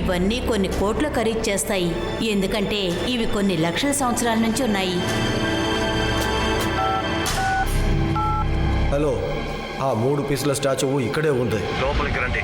ఇవన్నీ కొన్ని కోట్ల ఖరీదు చేస్తాయి, ఎందుకంటే ఇవి కొన్ని లక్షల సంవత్సరాల నుంచి ఉన్నాయి. హలో, ఆ 3 పీసుల స్టాచ్యూ ఇక్కడే ఉంది, లోపలికి రండి.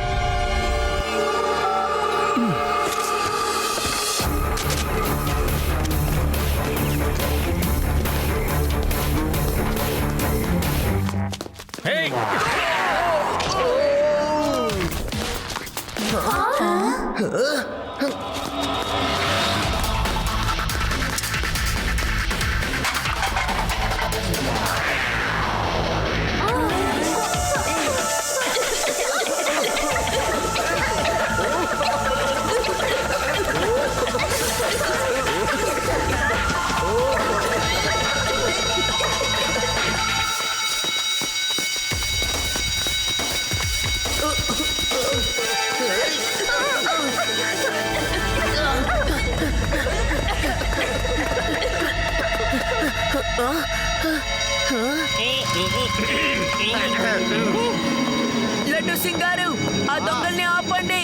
లడ్డు సింగ్ గారు, ఆ దొంగల్ని ఆపండి.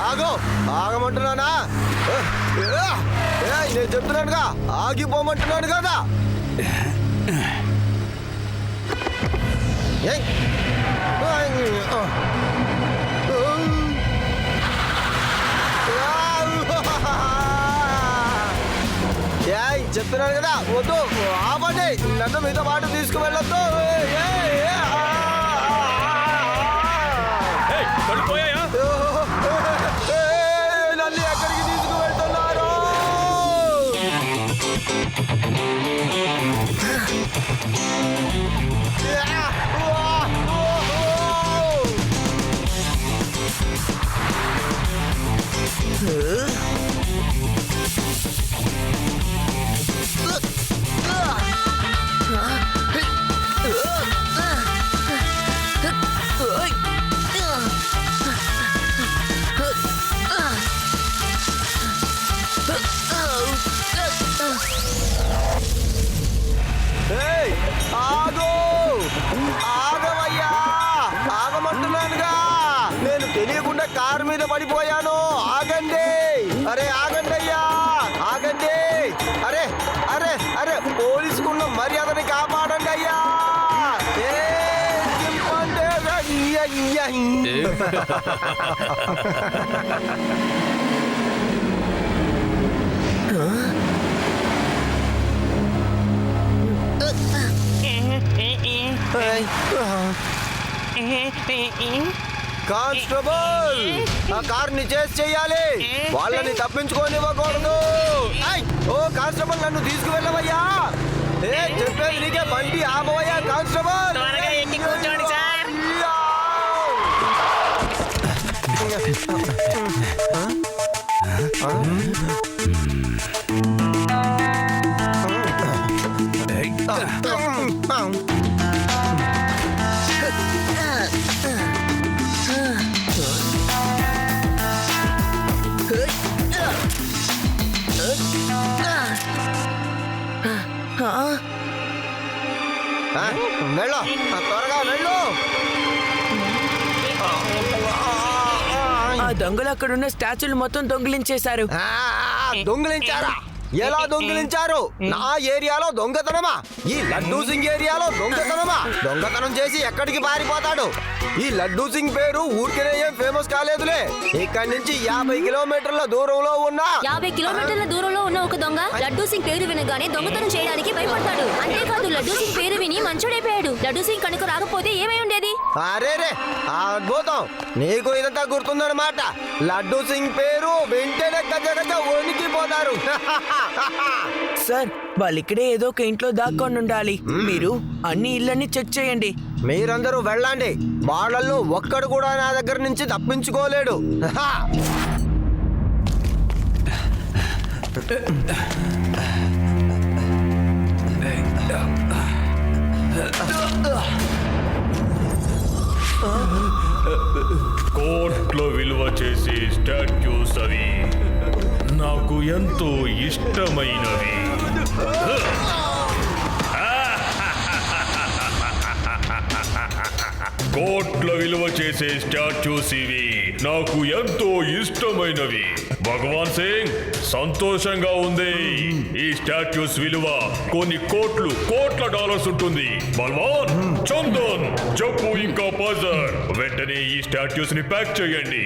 ఆగో, ఆగమంటున్నానా? నేను చెప్తున్నానుగా, ఆగిపోమంటున్నాను కదా. చెప్తున్నాను కదా, వద్దు, ఆపండి. నన్ను మీతో పాటు తీసుకువెళ్ళొద్దు. నన్ను ఎక్కడికి తీసుకువెళ్తున్నారు? ఆగో, ఆగవయ్యా, ఆగమంటున్నానుగా. నేను తెలియకుండా కారు మీద పడిపోయాను. ఆగండి, అరే ఆగండి అయ్యా, ఆగండి. అరే అరే అరే, పోలీసుకున్న మర్యాదని కాపాడండి అయ్యా. కానిస్టేబుల్, ఆ కార్ని చేసి చెయ్యాలి, వాళ్ళని తప్పించుకోనివ్వకూడదు. ఓ కానిస్టేబుల్, నన్ను తీసుకువెళ్ళవయ్యా. చెప్పేది నీకే, బండి ఆపవయ్యా కానిస్టేబుల్. కూర్చోండి సార్. వెళ్ళు, త్వరగా వెళ్ళు. ఆ దొంగలు అక్కడున్న స్టాచ్యూలు మొత్తం దొంగిలించేశారు. దొంగిలించారా? ఎలా దొంగిలించారు? నా ఏరియాలో దొంగతనమా? ఈ లడ్డూ సింగ్ ఏరియాలో దొంగతనమా? దొంగతనం చేసి ఎక్కడికి పారిపోతాడు? ఈ లడ్డూ సింగ్ పేరు ఊరికే ఏం ఫేమస్ కాలేదులే. ఇక్కడి నుంచి 50 కిలోమీటర్ల దూరంలో ఉన్న 50 కిలోమీటర్ల దూరంలో ఉన్న ఒక దొంగ లడ్డూ సింగ్ పేరు వినగానే దొంగతనం చేయడానికి భయపడతాడు. అంతేకాదు, లడ్డూ సింగ్ పేరు విని మంచోడైపోయాడు. లడ్డూ సింగ్ కనుక రాకపోతే ఏమై ఉండేది? అరే రే అద్భుతం, నీకు ఇదంతా గుర్తుందన్నమాట. లడ్డూ సింగ్ పేరు వింటేనే గజ గజ వణికిపోతారు. సార్ వాళ్ళు ఇక్కడే ఏదో ఒక ఇంట్లో దాక్కొని ఉండాలి. మీరు అన్ని ఇళ్ళని చెక్ చేయండి. మీరందరూ వెళ్ళండి, వాళ్ళల్లో ఒక్కడు కూడా నా దగ్గర నుంచి తప్పించుకోలేడు. కోర్టులో విలువ చేసే స్టాట్యూస్ అవి నాకు ఎంతో ఇష్టమైనవి. కోట్ల విలువ చేసే స్టాట్యూస్ ఇవి నాకు ఎంతో ఇష్టమైనవి. భగవాన్ సింగ్, సంతోషంగా ఉంది. ఈ స్టాట్యూస్ విలువ కొన్ని కోట్ల డాలర్స్ ఉంటుంది. బల్వాన్, చందన్, చెప్పు ఇంకా పజర్, వెంటనే ఈ స్టాట్యూస్ ని ప్యాక్ చేయండి.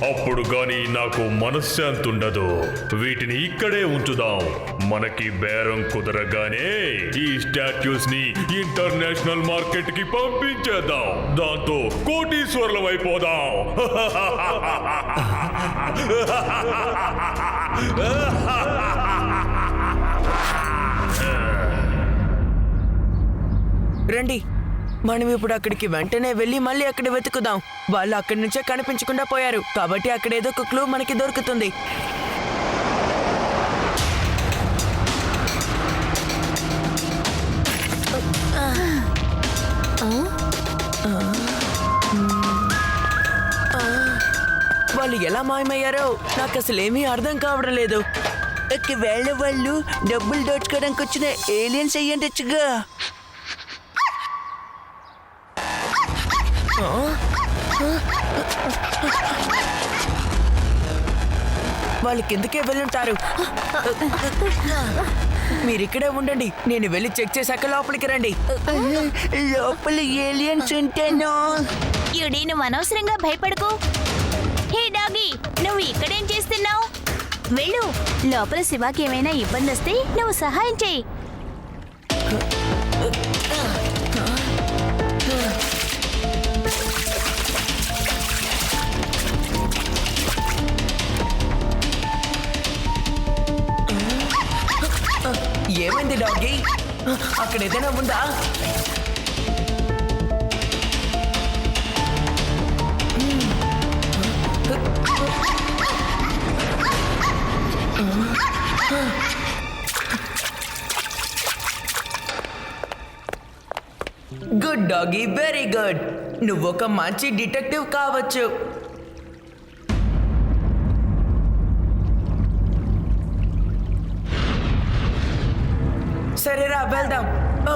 అప్పుడు గాని నాకు మనశ్శాంతి ఉండదు. వీటిని ఇక్కడే ఉంచుదాం. మనకి బేరం కుదరగానే ఈ స్టాట్యూస్ ని ఇంటర్నేషనల్ మార్కెట్ కి పంపించేద్దాం. దాంతో కోటీశ్వర్లం అయిపోదాం. రండి, మనం ఇప్పుడు అక్కడికి వెంటనే వెళ్ళి మళ్ళీ అక్కడ వెతుకుదాం. వాళ్ళు అక్కడి నుంచే కనిపించకుండా పోయారు కాబట్టి అక్కడ ఏదో ఒక క్లూ మనకి దొరుకుతుంది. వాళ్ళు ఎలా మాయమయ్యారో నాకు అసలు ఏమీ అర్థం కావడం లేదు. ఒకవేళ వాళ్ళు డబ్బులు దోచుకోవడానికి వచ్చిన ఏలియన్స్ అయ్యండొచ్చుగా. వాళ్ళు కిందకే వెళ్ళుంటారు. మీరు ఇక్కడే ఉండండి, నేను వెళ్ళి చెక్ చేశాక లోపలికి రండి. లోపల ఏలియన్స్ ఉంటేనో. యుడి, నువ్వు అనవసరంగా భయపడకు. హే డాగి, నువ్వు ఇక్కడేం చేస్తున్నావు? వెళ్ళు, లోపల శివాకి ఏమైనా ఇబ్బంది వస్తే నువ్వు సహాయం చేయి. ఏమైంది డాగి? అక్కడ ఏదైనా ఉందా? Good doggy, very good. నువ్వు ఒక మంచి డిటెక్టివ్ కావచ్చు. సరేరా, వెళ్దాం. ఓ,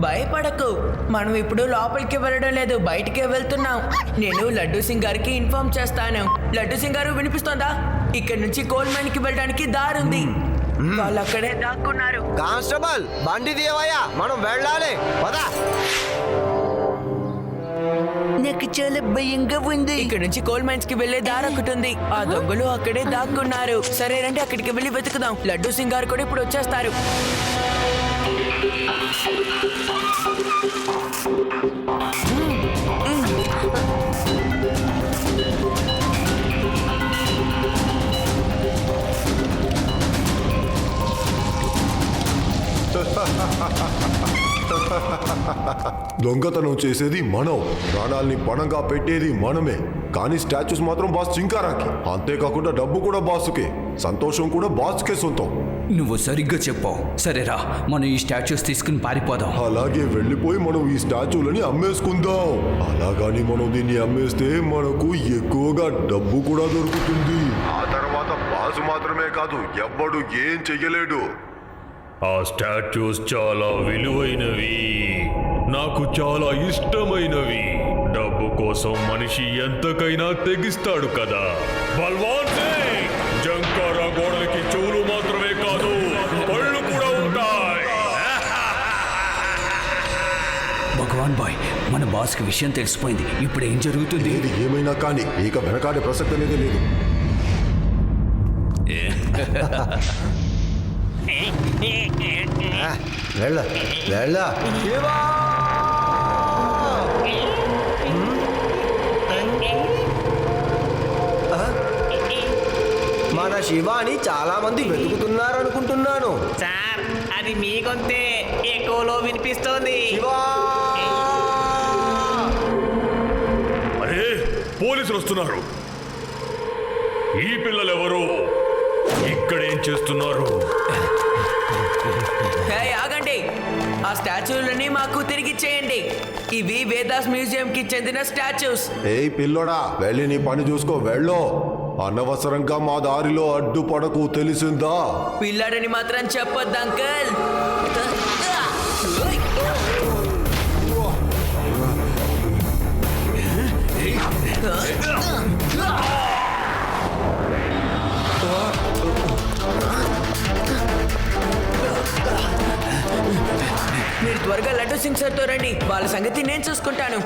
భయపడకు, మనం ఇప్పుడు లోపలికి వెళ్ళడం లేదు, బయటికే వెళ్తున్నాం. నేను లడ్డూ సింగ్ గారికి ఇన్ఫార్మ్ చేస్తాను. లడ్డూ సింగ్ గారు, వినిపిస్తోందా? ఇక్కడ నుంచి కోల్ మైన్ కి వెళ్ళడానికి దారుంది. వాళ్ళు అక్కడే దాక్కున్నారు. కానిస్టేబుల్, బండి తీయవయ్యా, మనం వెళ్ళాలి. పదా. నాకు చాలా భయంగా ఉంది. ఇక్కడ నుంచి కోల్ మైన్స్ కి వెళ్లే దారి ఒకటి ఉంది. ఆ దొంగలు అక్కడే దాక్కున్నారు. సరే రండి, అక్కడికి వెళ్ళి వెతుకుదాం. లడ్డూ సింగ్ గారు కూడా ఇప్పుడు వచ్చేస్తారు. దొంగతనం చేసేది మనం, ప్రాణాల్ని పణంగా పెట్టేది మనమే. కానీ స్టాచ్యూస్ మాత్రం బాస్ చింకారాకి. అంతేకాకుండా డబ్బు కూడా బాసుకే, సంతోషం కూడా బాస్కే సొంతం. నువ్వు సరిగ్గా చెప్పావు. సరేరా, మనం ఈ స్టాచ్యూస్ తీసుకుని పారిపోదాం. అలాగే వెళ్ళిపోయి మనం ఈ స్టాచ్యూలని అమ్మేసుకుందాం. అలాగాని మనం దీన్ని అమ్మేస్తే మనకు ఎక్కువగా డబ్బు కూడా దొరుకుతుంది. ఆ తర్వాత బాసు మాత్రమే కాదు, ఎవ్వడు ఏం చెయ్యలేడు. ఆ స్టాట్యూస్ చాలా విలువైనవి, నాకు చాలా ఇష్టమైనవి. డబ్బు కోసం మనిషి ఎంతకైనా తెగిస్తాడు కదా. బల్వాన్ సింగ్, జంకారా గోడలకి చెవులు మాత్రమే కాదు, పళ్ళు కూడా ఉంటాయి. భగవాన్ బాయ్, మన బాస్కి విషయం తెలిసిపోయింది. ఇప్పుడు ఏం జరుగుతుంది? ఏది ఏమైనా కానీ ఇక వెనకాడే ప్రసక్తి అనేది లేదు. వెళ్ళ వెళ్ళ. మన శివాని చాలా మంది వెతుకుతున్నారు అనుకుంటున్నాను. సార్ అది మీ గొంతే ఎక్కువలో వినిపిస్తోంది. శివా! అరే పోలీసులు వస్తున్నారు. ఈ పిల్లలెవరు? ఇక్కడేం చేస్తున్నారు? హే, ఆగండి. ఆ స్టాచ్యూలని మాకు తిరిగిచ్చేయండి. ఇవి వేదాస్ మ్యూజియం కి చెందిన స్టాచ్యూస్. ఏయ్ పిల్లోడా, వెళ్ళి నీ పని చూసుకో, వెళ్ళు. అనవసరంగా మా దారిలో అడ్డుపడకు, తెలిసిందా? పిల్లాడని మాత్రం చెప్పొద్దు అంకల్. మీరు త్వరగా లడ్డు సింగ్ సార్తో రండి. వాళ్ళ సంగతి నేను చూసుకుంటాను.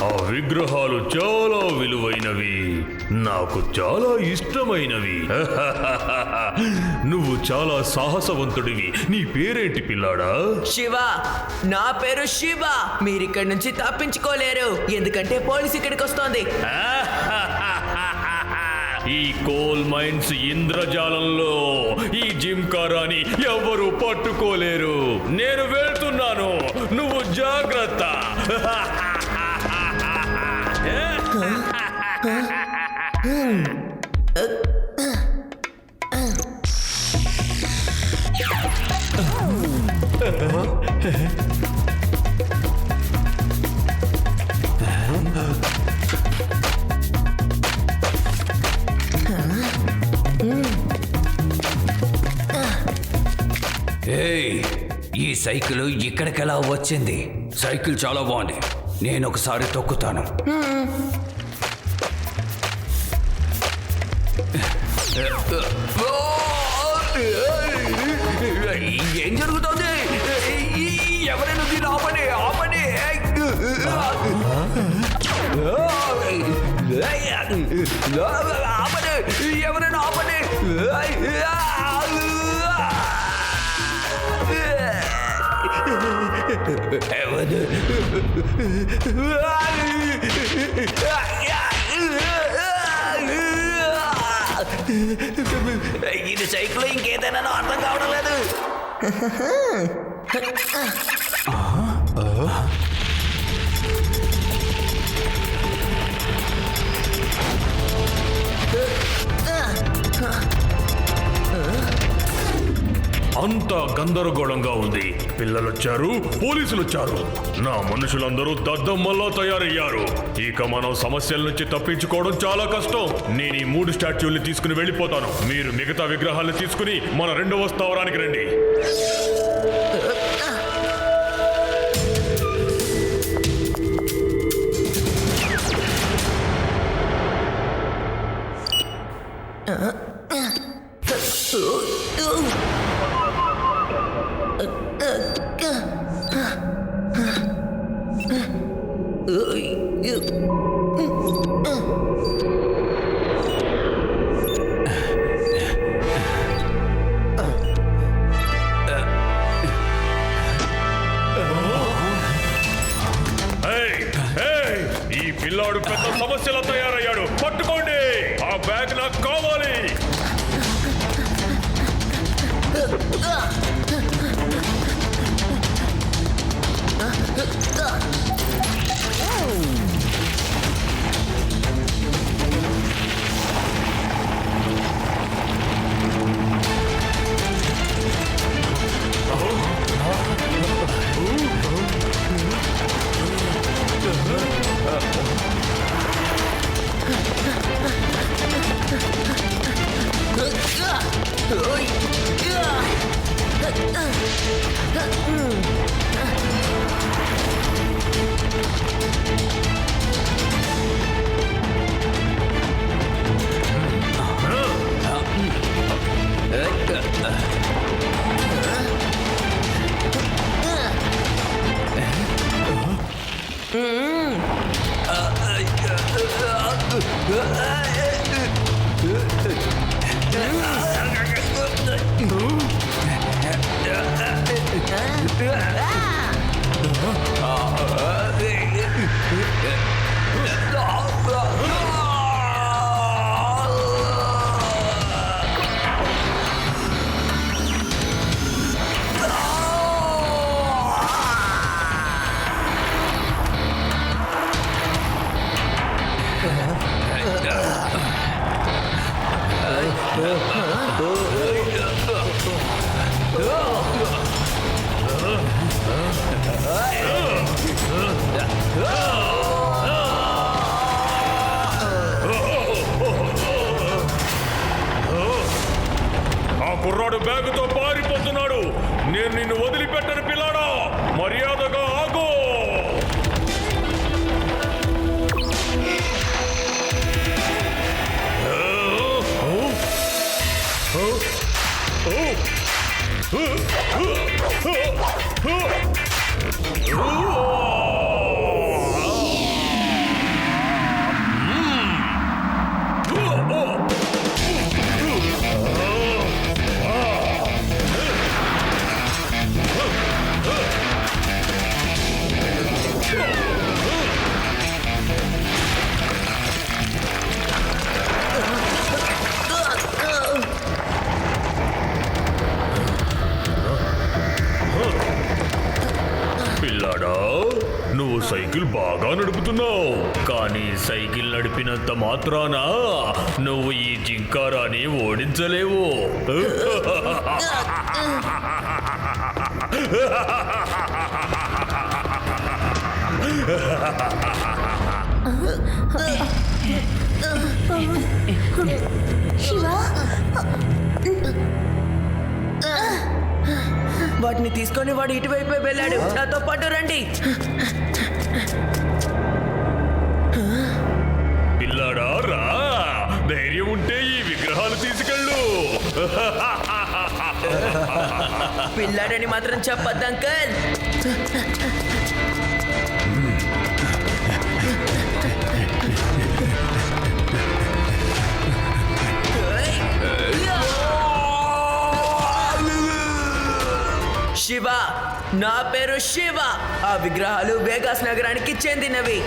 ఆ విగ్రహాలు చాలా విలువైనవి, నాకు చాలా ఇష్టమైనవి. నువ్వు చాలా సాహసవంతుడివి. నీ పేరేంటి పిల్లాడా? శివ. నా పేరు శివ. మీరిక్కడి నుంచి తప్పించుకోలేరు, ఎందుకంటే పోలీస్ ఇక్కడికి వస్తోంది. ఈ కోల్ మైన్స్ ఇంద్రజాలంలో ఈ జిమ్కారాని ఎవరు పట్టుకోలేరు. నేను వెళ్తున్నాను, నువ్వు జాగ్రత్త. ఏయ్, ఈ సైకిల్ ఇక్కడికెలా వచ్చింది? సైకిల్ చాలా బాగుంది, నేను ఒకసారి తొక్కుతాను. ఏం జరుగుతుంది? ఎవరైనా దీన్ని ఆపండి, ఆపండి. ఆపండి, ఎవరైనా ఆపండి. ఇది సైకిల్ ఇంకేదైనా అర్థం కావడం లేదు. అంతా గందరగోళంగా ఉంది. పిల్లలొచ్చారు, పోలీసులు వచ్చారు, నా మనుషులందరూ దద్దమ్మల్లా తయారయ్యారు. ఇక మనం సమస్యల నుంచి తప్పించుకోవడం చాలా కష్టం. నేను ఈ 3 స్టాచ్యూల్ని తీసుకుని వెళ్ళిపోతాను. మీరు మిగతా విగ్రహాలను తీసుకుని మన 2వ స్థావరానికి రండి. ఈ పిల్లాడు పెద్ద సమస్యలో తయారయ్యాడు. పట్టుకోండి, ఆ బ్యాగ్ నాకు కావాలి. ఆ కుర్రాడు బ్యాగుతో పారిపోతున్నాడు. నేను నిన్ను వదిలిపెట్టను పిల్లాడా, మర్యాదగా ఆగు. పిల్లాడా, నువ్వు సైకిల్ బాగా నడుపుతున్నావు, కానీ సైకిల్ నడిపినంత మాత్రాన నువ్వు ఈ జింకారాన్ని ఓడించలేవు. వాటిని తీసుకొని వాడు ఇటువైపే వెళ్ళాడు. నాతో పాటు రండి. పిల్లాడా రా, ధైర్యం ఉంటే ఈ విగ్రహాలు తీసుకెళ్ళు. పిల్లాడని మాత్రం చెప్పొద్దు అంకల్. శివ, నా పేరు శివ. ఆ విగ్రహాలు వేగాస్ నగరానికి చెందినవి.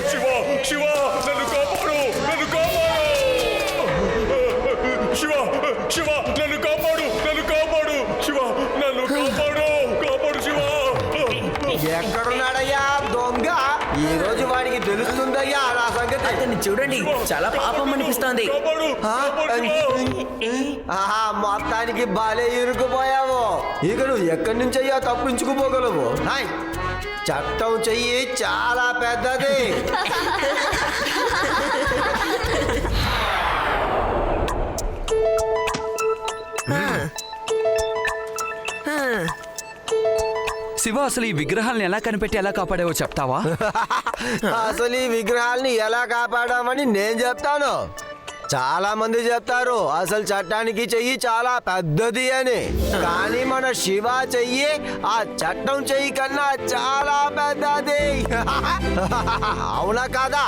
శివ, శివ, నన్ను కాపాడు, నన్ను కాపాడు. శివ, శివ, నన్ను కాపాడు, నన్ను కాపాడు. వాడికి తెలుస్తుందయ్యా నా సంగతి. అతన్ని చూడండి, చాలా పాపం అనిపిస్తోంది. ఆ? ఆహా, మొత్తానికి బాలే ఇరుకుపోయావు. ఇక నువ్వు ఎక్కడి నుంచయ్యా తప్పించుకుపోగలవు? హాయ్, చట్టం చెయ్యి చాలా పెద్దది. శివ, అసలు ఈ విగ్రహాలను ఎలా కనిపెట్టి ఎలా కాపాడావో చెప్తావా? అసలు ఈ విగ్రహాల్ని ఎలా కాపాడామని నేను చెప్తాను. చాలా మంది చెప్తారు అసలు చట్టానికి చెయ్యి చాలా పెద్దది అని, కానీ మన శివ చెయ్యి ఆ చట్టం చెయ్యి కన్నా చాలా పెద్దది. అవునా కాదా?